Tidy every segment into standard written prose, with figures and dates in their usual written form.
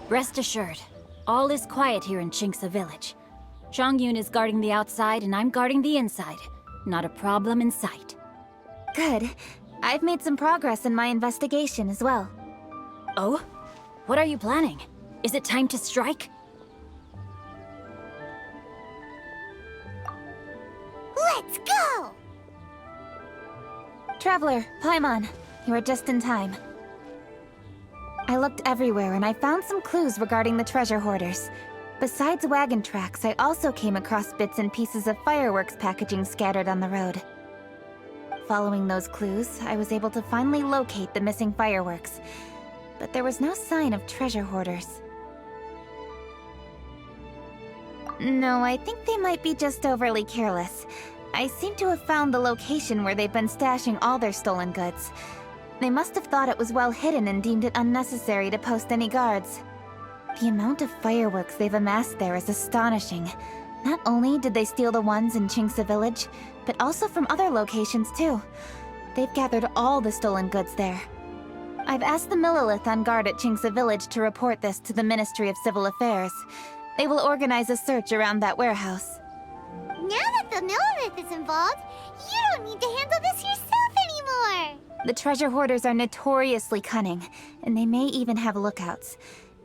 Rest assured, all is quiet here in Chinksa village. Zhongyun is guarding the outside and I'm guarding the inside. Not a problem in sight. Good. I've made some progress in my investigation as well. Oh? What are you planning? Is it time to strike? Let's go! Traveler, Paimon, you are just in time. I looked everywhere and I found some clues regarding the treasure hoarders. Besides wagon tracks, I also came across bits and pieces of fireworks packaging scattered on the road. Following those clues, I was able to finally locate the missing fireworks. But there was no sign of treasure hoarders. No, I think they might be just overly careless. I seem to have found the location where they've been stashing all their stolen goods. They must have thought it was well hidden and deemed it unnecessary to post any guards. The amount of fireworks they've amassed there is astonishing. Not only did they steal the ones in Chinksa village, but also from other locations too. They've gathered all the stolen goods there. I've asked the Millilith on guard at Chinksa village to report this to the Ministry of Civil Affairs. They will organize a search around that warehouse. Now that the Millilith is involved, you don't need to handle this yourself anymore! The treasure hoarders are notoriously cunning, and they may even have lookouts.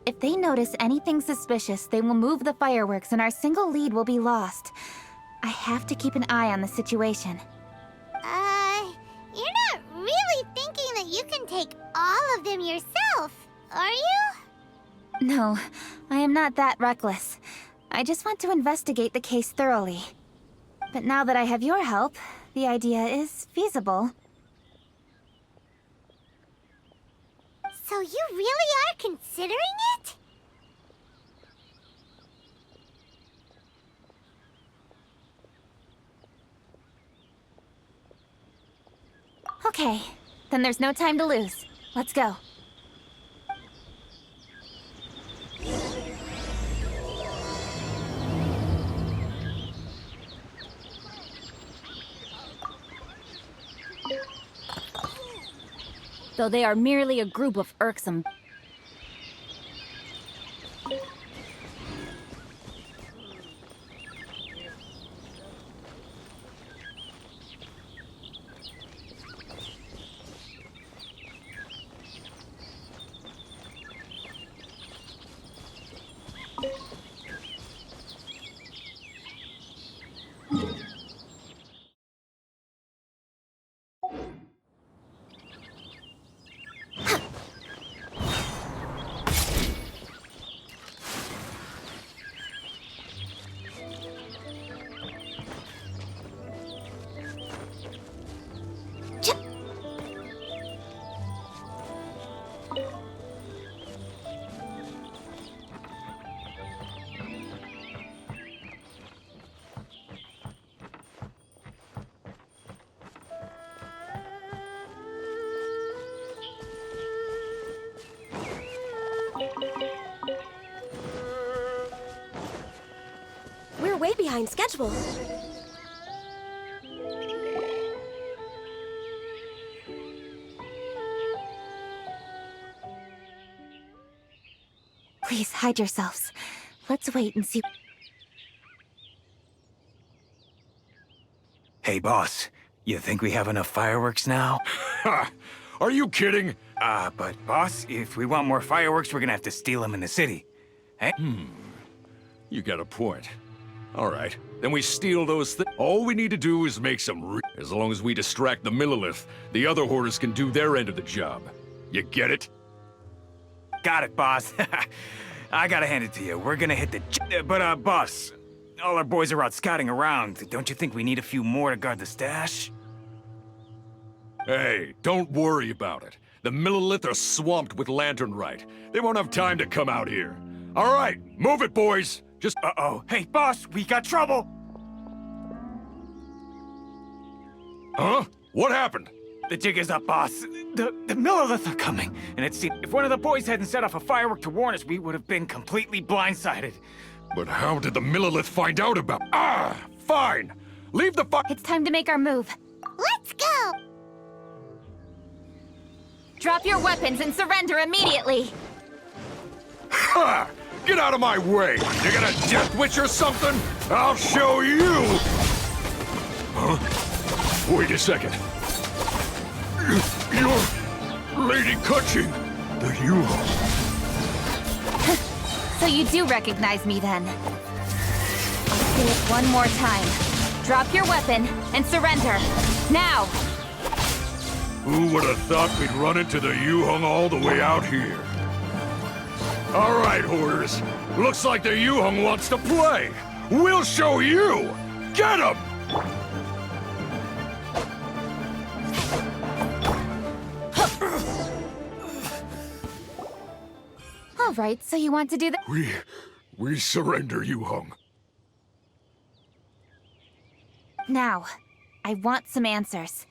If they notice anything suspicious, they will move the fireworks and our single lead will be lost. I have to keep an eye on the situation. You're not really thinking that you can take all of them yourself, are you? No, I am not that reckless. I just want to investigate the case thoroughly. But now that I have your help, the idea is feasible. So you really are considering it? Okay, then there's no time to lose. Let's go. Though they are merely a group of irksome... We're way behind schedule. Please hide yourselves. Let's wait and see. Hey, boss. You think we have enough fireworks now? Ha! Are you kidding? But boss, if we want more fireworks, we're gonna have to steal them in the city. Hey? You got a point. All right, then we steal those things. All we need to do is make some as long as we distract the Millilith, the other hoarders can do their end of the job. You get it? Got it, boss. I gotta hand it to you. We're gonna hit the... But, boss, All our boys are out scouting around. Don't you think we need a few more to guard the stash? Hey, don't worry about it. The Millilith are swamped with lantern Rite. They won't have time to come out here. All right, move it, boys. Just... Uh-oh. Hey, boss, we got trouble! Huh? What happened? The jig is up, boss. The Millilith are coming. And it seemed if one of the boys hadn't set off a firework to warn us, we would have been completely blindsided. But how did the Millilith find out about... Ah, fine. Leave the It's time to make our move. Let's go! Drop your weapons and surrender immediately. Ha! Get out of my way! You got a death witch or something? I'll show you! Huh? Wait a second. You're Lady Kutching, the Yuho. So you do recognize me then? I'll say it one more time. Drop your weapon and surrender. Now! Who would have thought we'd run into the Yuhong all the way out here? All right, Hoarders. Looks like the Yuhong wants to play. We'll show you! Get him! All right, so you want to do that? We surrender, Yuhong. Now, I want some answers.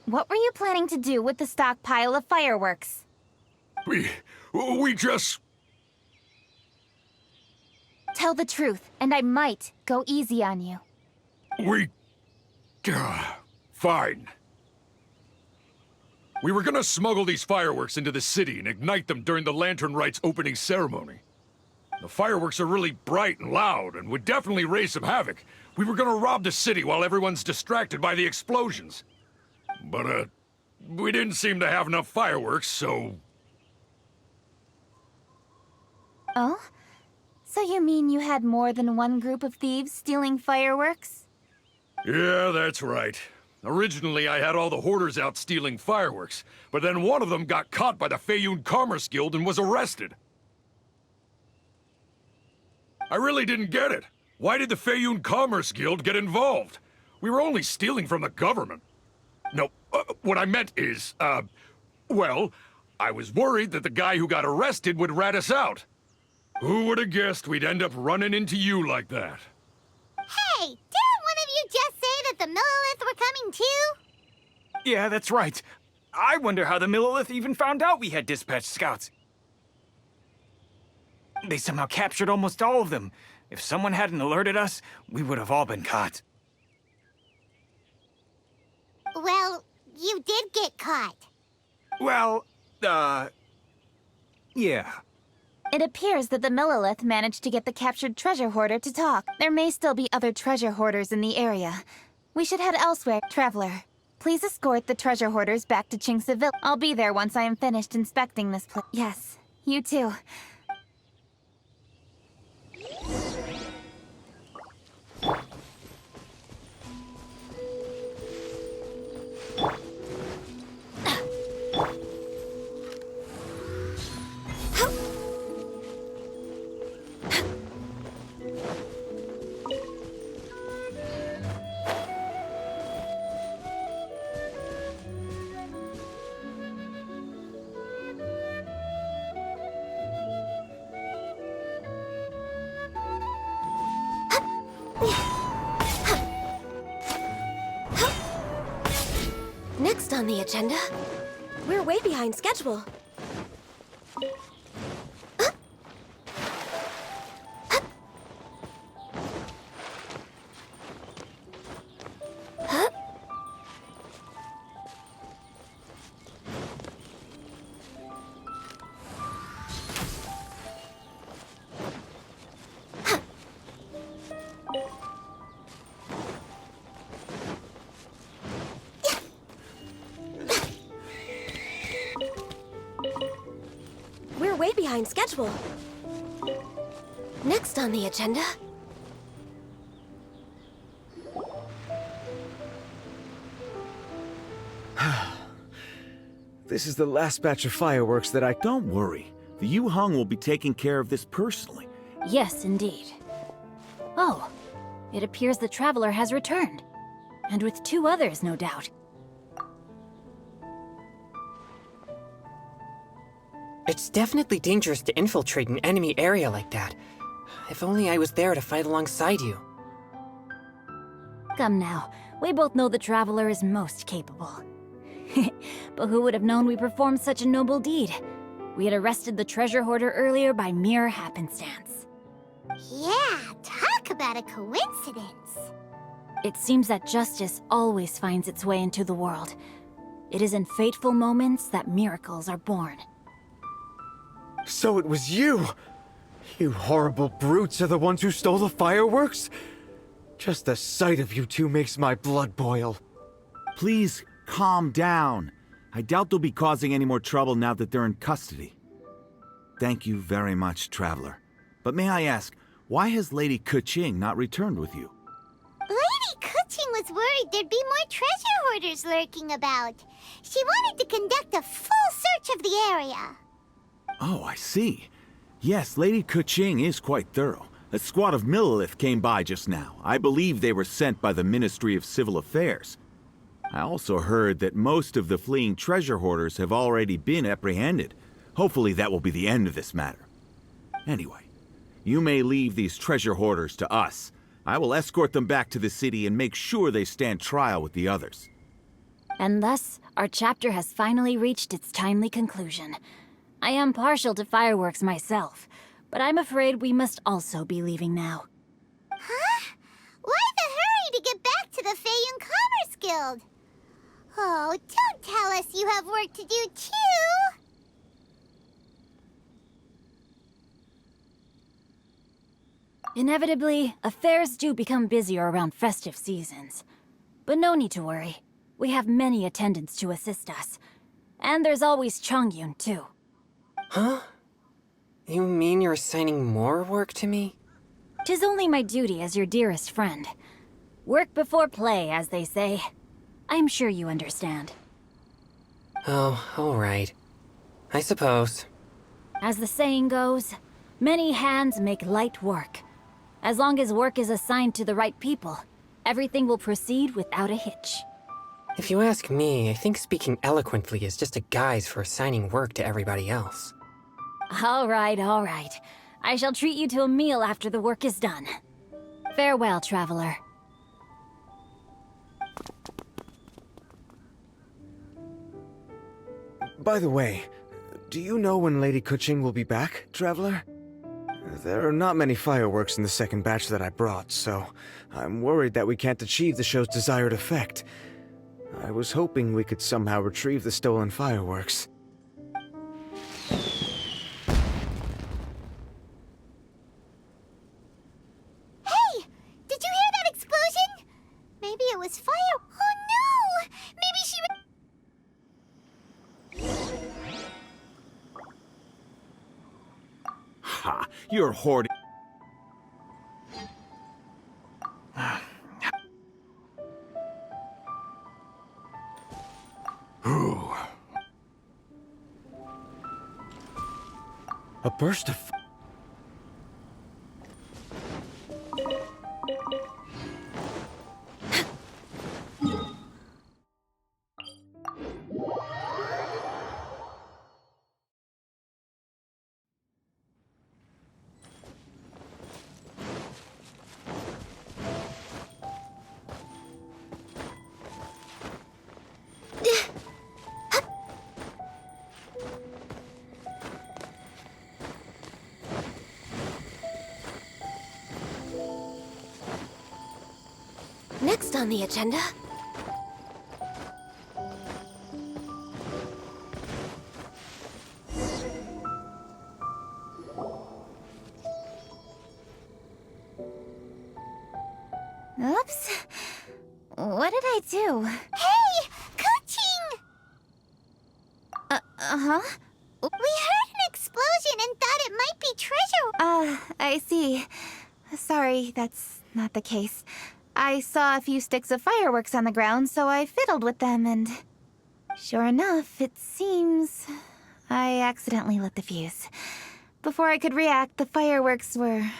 What were you planning to do with the stockpile of fireworks? We just... Tell the truth, and I might go easy on you. Fine. We were gonna smuggle these fireworks into the city and ignite them during the Lantern Rite's opening ceremony. The fireworks are really bright and loud and would definitely raise some havoc. We were gonna rob the city while everyone's distracted by the explosions. But, we didn't seem to have enough fireworks, so... Oh? So you mean you had more than one group of thieves stealing fireworks? Yeah, that's right. Originally, I had all the hoarders out stealing fireworks, but then one of them got caught by the Feiyun Commerce Guild and was arrested. I really didn't get it. Why did the Feiyun Commerce Guild get involved? We were only stealing from the government. No, what I meant is, well, I was worried that the guy who got arrested would rat us out. Who would have guessed we'd end up running into you like that? Hey, didn't one of you just say that the Millilith were coming too? Yeah, that's right. I wonder how the Millilith even found out we had dispatched scouts. They somehow captured almost all of them. If someone hadn't alerted us, we would have all been caught. Well, you did get caught. Well, yeah. It appears that the Millilith managed to get the captured treasure hoarder to talk. There may still be other treasure hoarders in the area. We should head elsewhere. Traveler, please escort the treasure hoarders back to Chingsa Village. I'll be there once I am finished inspecting this place. Yes, you too. Next on the agenda, we're way behind schedule. We're way behind schedule. Next on the agenda... This is the last batch of fireworks that I... Don't worry. The Yu Hong will be taking care of this personally. Yes, indeed. Oh, It appears the traveler has returned. And with 2 others, no doubt. It's definitely dangerous to infiltrate an enemy area like that. If only I was there to fight alongside you. Come now, we both know the traveler is most capable. But who would have known we performed such a noble deed? We had arrested the treasure hoarder earlier by mere happenstance. Yeah, talk about a coincidence. It seems that justice always finds its way into the world. It is in fateful moments that miracles are born. So it was you! You horrible brutes are the ones who stole the fireworks? Just the sight of you two makes my blood boil. Please, calm down. I doubt they'll be causing any more trouble now that they're in custody. Thank you very much, Traveler. But may I ask, why has Lady Keqing not returned with you? Lady Keqing was worried there'd be more treasure hoarders lurking about. She wanted to conduct a full search of the area. Oh, I see. Yes, Lady Keqing is quite thorough. A squad of Millilith came by just now. I believe they were sent by the Ministry of Civil Affairs. I also heard that most of the fleeing treasure hoarders have already been apprehended. Hopefully that will be the end of this matter. Anyway, you may leave these treasure hoarders to us. I will escort them back to the city and make sure they stand trial with the others. And thus, our chapter has finally reached its timely conclusion. I am partial to fireworks myself, but I'm afraid we must also be leaving now. Huh? Why the hurry to get back to the Feiyun Commerce Guild? Oh, don't tell us you have work to do too! Inevitably, affairs do become busier around festive seasons. But no need to worry. We have many attendants to assist us. And there's always Chongyun, too. Huh? You mean you're assigning more work to me? 'Tis only my duty as your dearest friend. Work before play, as they say. I'm sure you understand. Oh, alright. I suppose. As the saying goes, many hands make light work. As long as work is assigned to the right people, everything will proceed without a hitch. If you ask me, I think speaking eloquently is just a guise for assigning work to everybody else. All right, all right. I shall treat you to a meal after the work is done. Farewell, traveler. By the way, do you know when Lady Keqing will be back, Traveler? There are not many fireworks in the second batch that I brought, so I'm worried that we can't achieve the show's desired effect. I was hoping we could somehow retrieve the stolen fireworks. Hey! Did you hear that explosion? Maybe it was fire. Oh no! Maybe she... Ha! You're hoarding. A burst of... Next on the agenda... Oops. What did I do? Hey! Keqing! Uh-huh. We heard an explosion and thought it might be treasure. I see. Sorry, that's not the case. I saw a few sticks of fireworks on the ground, so I fiddled with them, and... Sure enough, it seems... I accidentally lit the fuse. Before I could react, the fireworks were...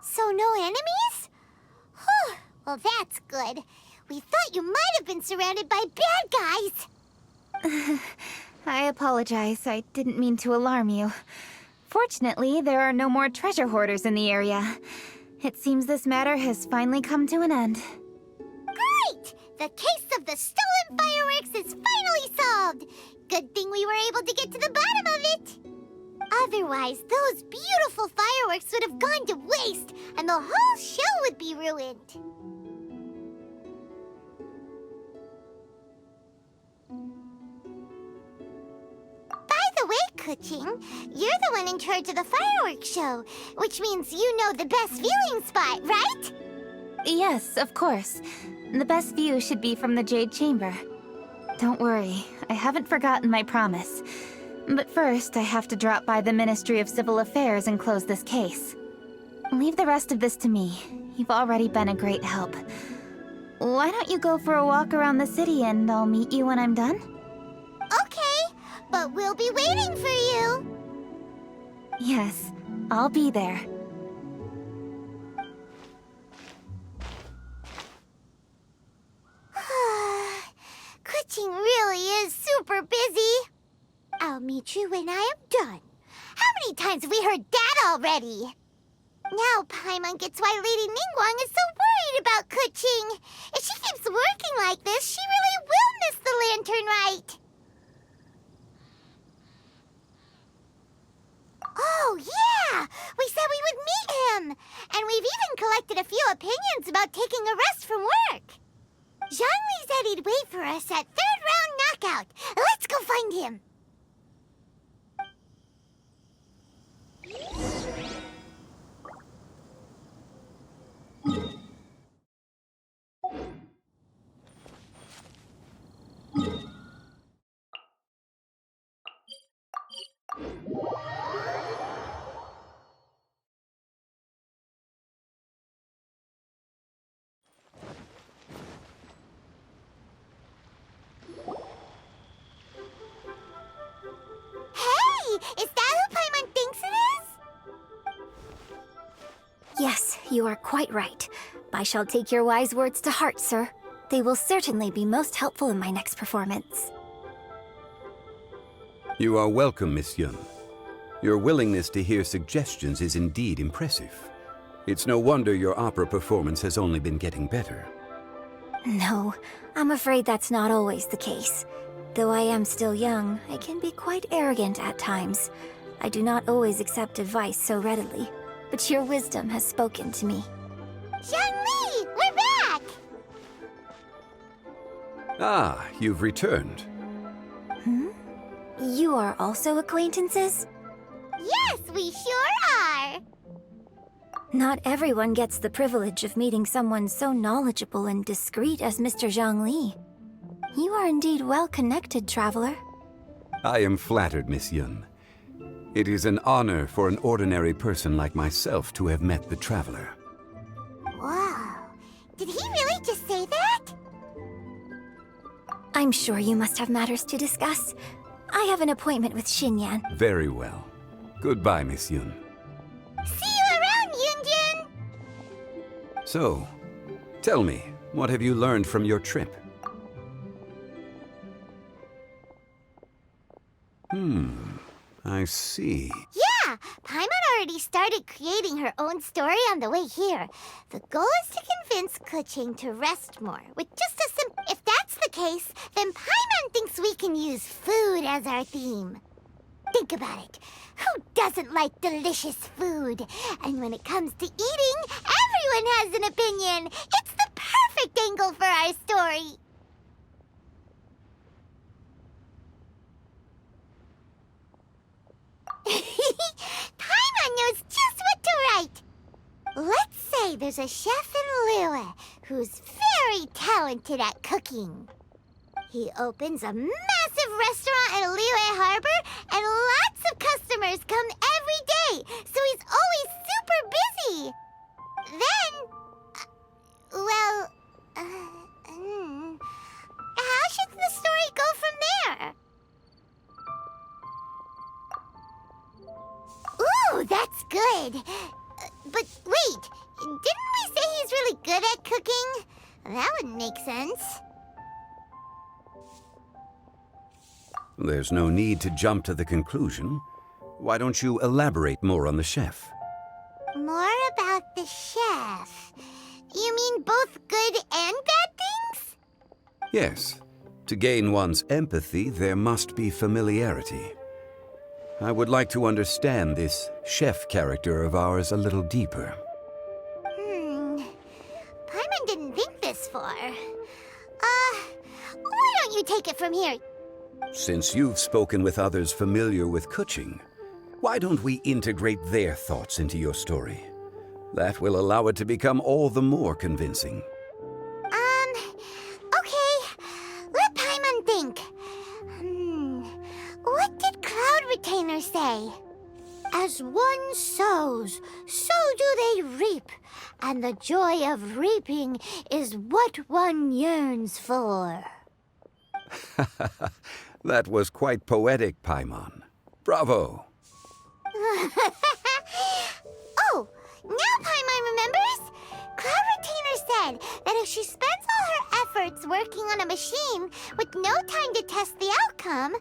So no enemies? Whew, well that's good. We thought you might have been surrounded by bad guys. I apologize. I didn't mean to alarm you. Fortunately, there are no more treasure hoarders in the area. It seems this matter has finally come to an end. Great! The case of the stolen fireworks is finally solved. Good thing we were able to get to the bottom of it. Otherwise, those beautiful fireworks would have gone to waste, and the whole show would be ruined. By the way, Kuching, you're the one in charge of the fireworks show, which means you know the best viewing spot, right? Yes, of course. The best view should be from the Jade Chamber. Don't worry, I haven't forgotten my promise. But first, I have to drop by the Ministry of Civil Affairs and close this case. Leave the rest of this to me. You've already been a great help. Why don't you go for a walk around the city and I'll meet you when I'm done? Okay, but we'll be waiting for you. Yes, I'll be there. Kuching really is super busy. I'll meet you when I am done. How many times have we heard that already? Now Paimon gets why Lady Ningguang is so worried about Kuching. If she keeps working like this, she really will miss the lantern rite. Oh, yeah! We said we would meet him! And we've even collected a few opinions about taking a rest from work. Zhongli said he'd wait for us at third round knockout. Let's go find him. Is that who Paimon thinks it is? Yes, you are quite right. I shall take your wise words to heart, sir. They will certainly be most helpful in my next performance. You are welcome, Miss Yun. Your willingness to hear suggestions is indeed impressive. It's no wonder your opera performance has only been getting better. No, I'm afraid that's not always the case. Though I am still young, I can be quite arrogant at times. I do not always accept advice so readily, but your wisdom has spoken to me. Zhongli, we're back! Ah, you've returned. You are also acquaintances? Yes, we sure are! Not everyone gets the privilege of meeting someone so knowledgeable and discreet as Mr. Zhongli. You are indeed well-connected, traveler. I am flattered, Miss Yun. It is an honor for an ordinary person like myself to have met the traveler. Wow. Did he really just say that? I'm sure you must have matters to discuss. I have an appointment with Xinyan. Very well. Goodbye, Miss Yun. See you around, Yunjin! So, tell me, what have you learned from your trip? I see. Yeah, Paimon already started creating her own story on the way here. The goal is to convince Kuching to rest more with just a simple... If that's the case, then Paimon thinks we can use food as our theme. Think about it. Who doesn't like delicious food? And when it comes to eating, everyone has an opinion. It's the perfect angle for our story. Paimon knows just what to write. Let's say there's a chef in Liyue who's very talented at cooking. He opens a massive restaurant at Liyue Harbor, and lots of customers come every day, so he's always super busy. Then, how should the story go from there? Ooh, that's good. But wait, didn't we say he's really good at cooking? That wouldn't make sense. There's no need to jump to the conclusion. Why don't you elaborate more on the chef? More about the chef. You mean both good and bad things? Yes. To gain one's empathy, there must be familiarity. I would like to understand this chef character of ours a little deeper. Paimon didn't think this far. Why don't you take it from here? Since you've spoken with others familiar with Kuching, why don't we integrate their thoughts into your story? That will allow it to become all the more convincing. Okay. Let Paimon think. What did Cloud Retainer say? As one sows, so do they reap. And the joy of reaping is what one yearns for. That was quite poetic, Paimon. Bravo! Oh, now Paimon remembers? Cloud Retainer said that if she spends all her efforts working on a machine with no time to test the outcome,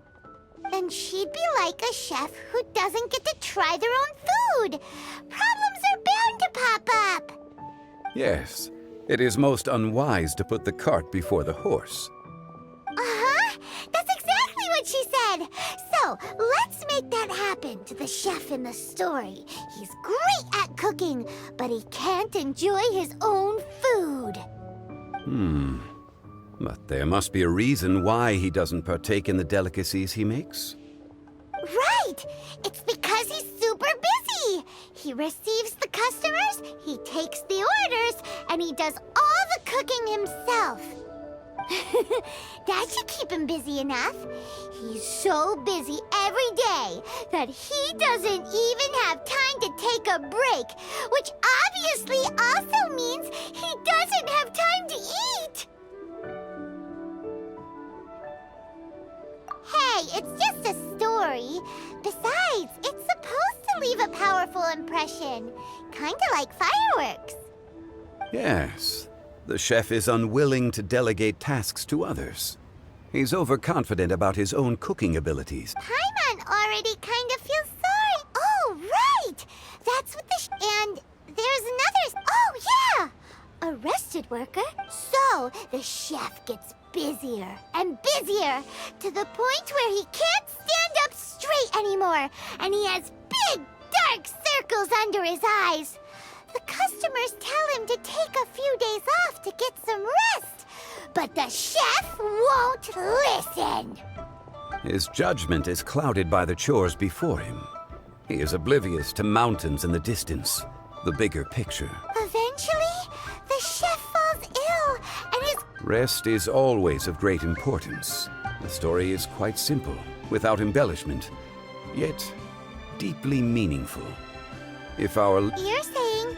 then she'd be like a chef who doesn't get to try their own food. Problems are bound to pop up. Yes, it is most unwise to put the cart before the horse. That's exactly what she said. So, let's make that happen to the chef in the story. He's great at cooking, but he can't enjoy his own food. But there must be a reason why he doesn't partake in the delicacies he makes. Right! It's because he's super busy. He receives the customers, he takes the orders, and he does all the cooking himself. That should keep him busy enough. He's so busy every day that he doesn't even have time to take a break, which obviously also means he doesn't have time to eat. Hey, it's just a story. Besides, it's supposed to leave a powerful impression. Kinda like fireworks. Yes, the chef is unwilling to delegate tasks to others. He's overconfident about his own cooking abilities. Paimon already kind of feels sorry. Oh, right! That's what and there's another... Oh, yeah! A rested worker. So, the chef gets busier and busier to the point where he can't stand up straight anymore, and he has big, dark circles under his eyes. The customers tell him to take a few days off to get some rest, but the chef won't listen. His judgment is clouded by the chores before him. He is oblivious to mountains in the distance, the bigger picture. Eventually, the chef falls ill, and his... Rest is always of great importance. The story is quite simple, without embellishment, yet deeply meaningful. If our You're saying...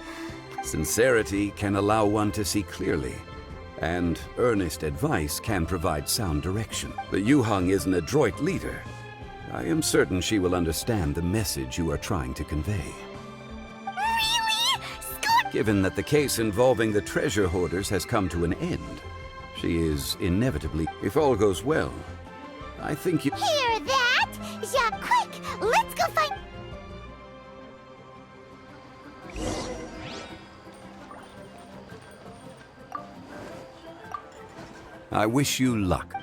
sincerity can allow one to see clearly, and earnest advice can provide sound direction. The Yuhang is an adroit leader. I am certain she will understand the message you are trying to convey. Really? Scoot! Given that the case involving the treasure hoarders has come to an end, she is inevitably, if all goes well, I think you... Hear that? Yeah, quick! Let's go find... I wish you luck.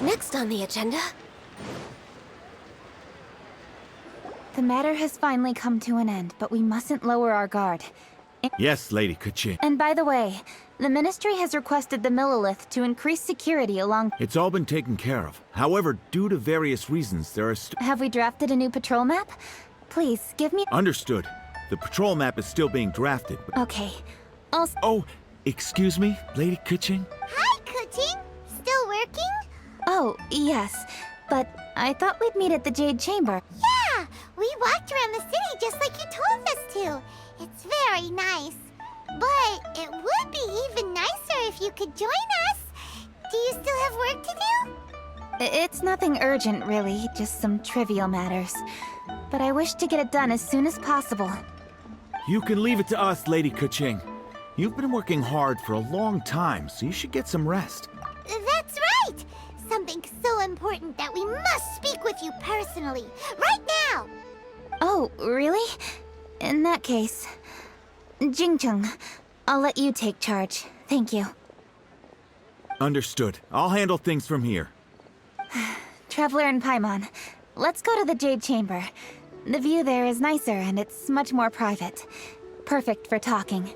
Next on the agenda? The matter has finally come to an end, but we mustn't lower our guard. Yes, Lady Kaching. And by the way, the Ministry has requested the Millilith to increase security along... It's all been taken care of. However, due to various reasons, there are Have we drafted a new patrol map? Please, give me... Understood. The patrol map is still being drafted, but... Okay. I'll... Oh, excuse me, Lady Kaching? Hi, Kuching. Still working? Oh, yes. But I thought we'd meet at the Jade Chamber. Yeah, we walked around the city just like you told us to. It's very nice. But it would be even nicer if you could join us. Do you still have work to do? It's nothing urgent, really. Just some trivial matters. But I wish to get it done as soon as possible. You can leave it to us, Lady Kaching. You've been working hard for a long time, so you should get some rest. That's right! Something so important that we must speak with you personally. Right now! Oh, really? In that case... Jingcheng, I'll let you take charge. Thank you. Understood. I'll handle things from here. Traveler and Paimon, let's go to the Jade Chamber. The view there is nicer and it's much more private. Perfect for talking.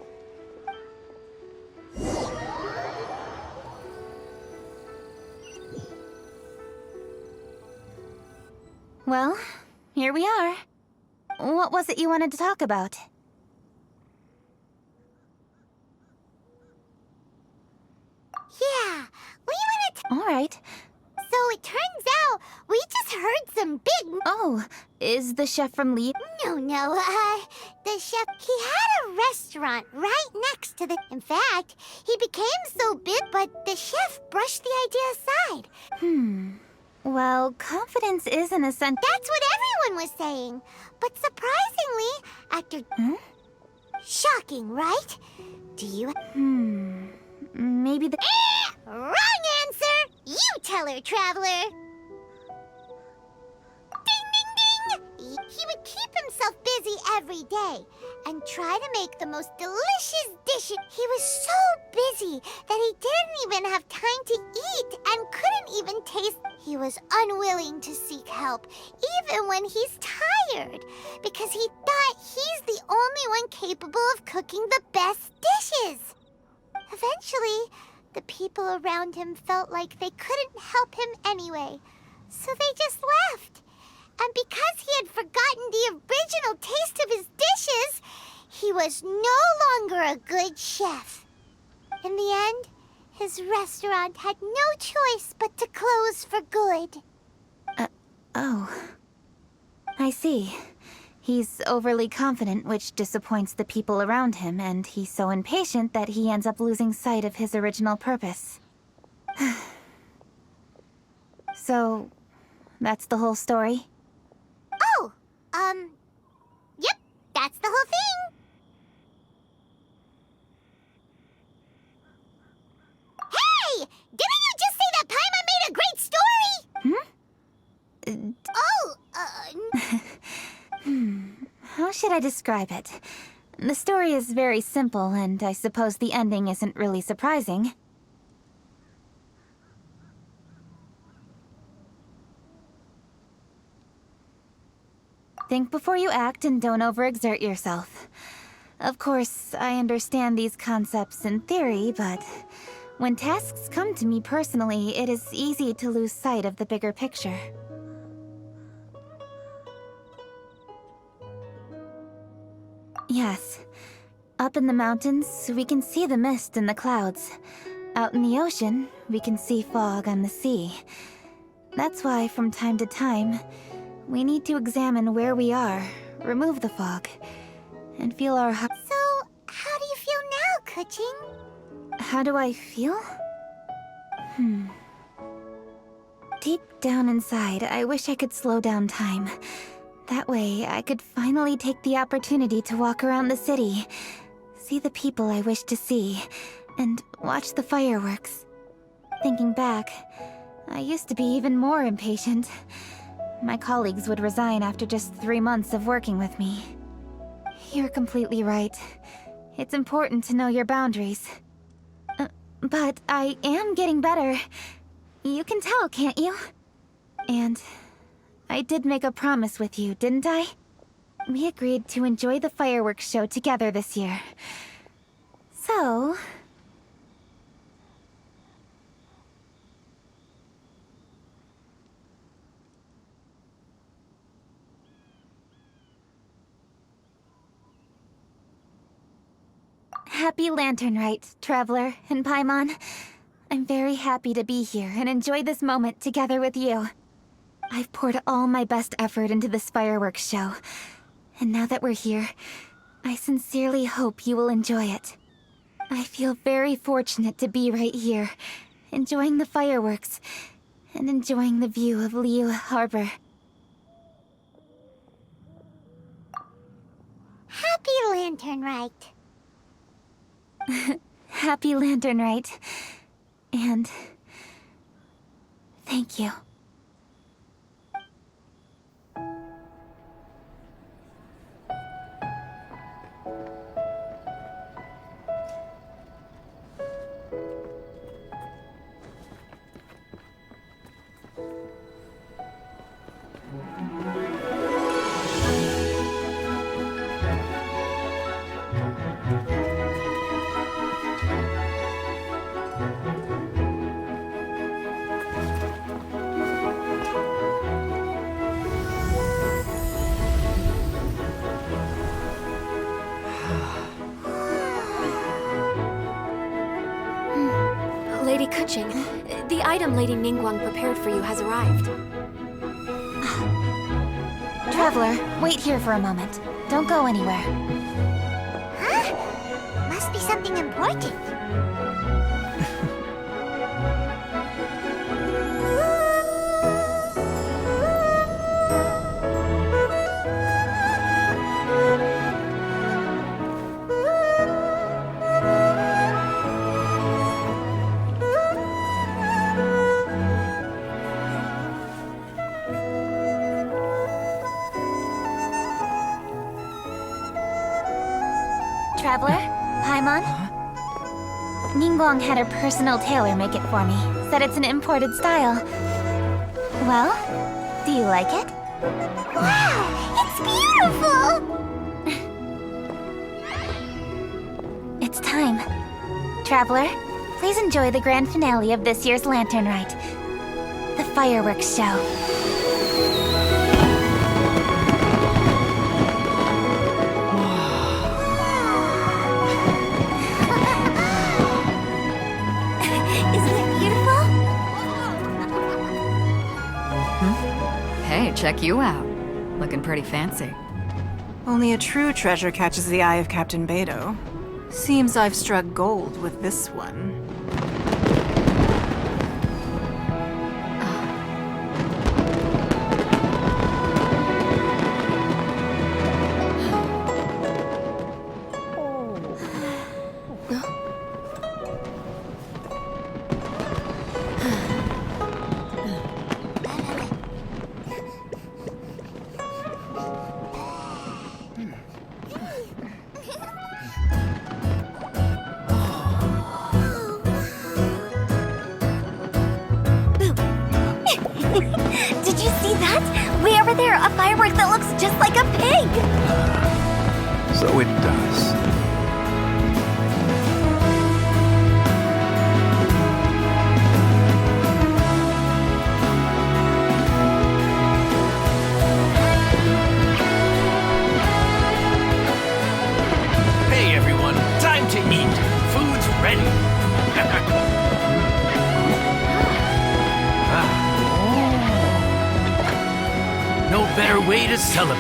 Well, here we are. What was it you wanted to talk about? Yeah, we wanted to... All right. So it turns out we just heard some big... Oh, is the chef from Lee? No, the chef, he had a restaurant right next to the... In fact, he became so big, but the chef brushed the idea aside. Well, confidence is an essential... That's what everyone was saying. But surprisingly, after... Shocking, right? Do you... Maybe the... Wrong answer! You tell her, Traveler! Ding, ding, ding! He would keep himself busy every day and try to make the most delicious dishes. He was so busy that he didn't even have time to eat and couldn't even taste. He was unwilling to seek help, even when he's tired, because he thought he's the only one capable of cooking the best dishes. Eventually, the people around him felt like they couldn't help him anyway, so they just left. And because he had forgotten the original taste of his dishes, he was no longer a good chef. In the end, his restaurant had no choice but to close for good. Oh. I see. He's overly confident, which disappoints the people around him, and he's so impatient that he ends up losing sight of his original purpose. So, that's the whole story? Oh, yep, that's the whole thing. Hey! Didn't you just say that Paimon made a great story? How should I describe it? The story is very simple, and I suppose the ending isn't really surprising. Think before you act and don't overexert yourself. Of course, I understand these concepts in theory, but when tasks come to me personally, it is easy to lose sight of the bigger picture. Yes. Up in the mountains, we can see the mist in the clouds. Out in the ocean, we can see fog on the sea. That's why, from time to time, we need to examine where we are, remove the fog, and feel our heart. So, how do you feel now, Kuching? How do I feel? Deep down inside, I wish I could slow down time. That way, I could finally take the opportunity to walk around the city, see the people I wish to see, and watch the fireworks. Thinking back, I used to be even more impatient. My colleagues would resign after just 3 months of working with me. You're completely right. It's important to know your boundaries. But I am getting better. You can tell, can't you? And I did make a promise with you, didn't I? We agreed to enjoy the fireworks show together this year. So... Happy Lantern Rite, Traveler and Paimon. I'm very happy to be here and enjoy this moment together with you. I've poured all my best effort into this fireworks show. And now that we're here, I sincerely hope you will enjoy it. I feel very fortunate to be right here, enjoying the fireworks, and enjoying the view of Liu Harbor. Happy Lantern Rite. Happy Lantern Rite. And... thank you. Lady Kuching, the item Lady Ningguang prepared for you has arrived. Traveler, wait here for a moment. Don't go anywhere. Huh? Must be something important. Traveler? Paimon? Ningguang had her personal tailor make it for me. Said it's an imported style. Well, do you like it? Wow! It's beautiful! It's time. Traveler, please enjoy the grand finale of this year's Lantern Rite. The fireworks show. Hey, check you out. Looking pretty fancy. Only a true treasure catches the eye of Captain Beidou. Seems I've struck gold with this one. Did you see that? Way over there, a firework that looks just like a pig! So it does. Hey everyone, time to eat. Food's ready. No better way to celebrate.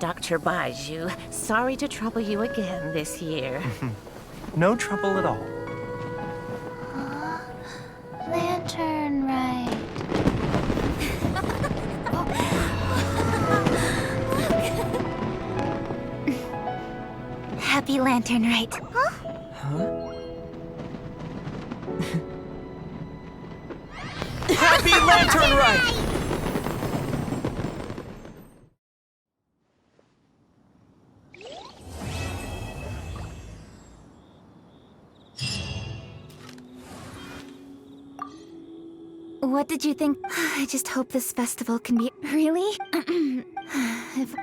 Dr. Baiju, sorry to trouble you again this year. No trouble at all. Lantern Rite. Happy Lantern Rite. Huh? Happy Lantern Rite! What did you think? I just hope this festival can be... Really? If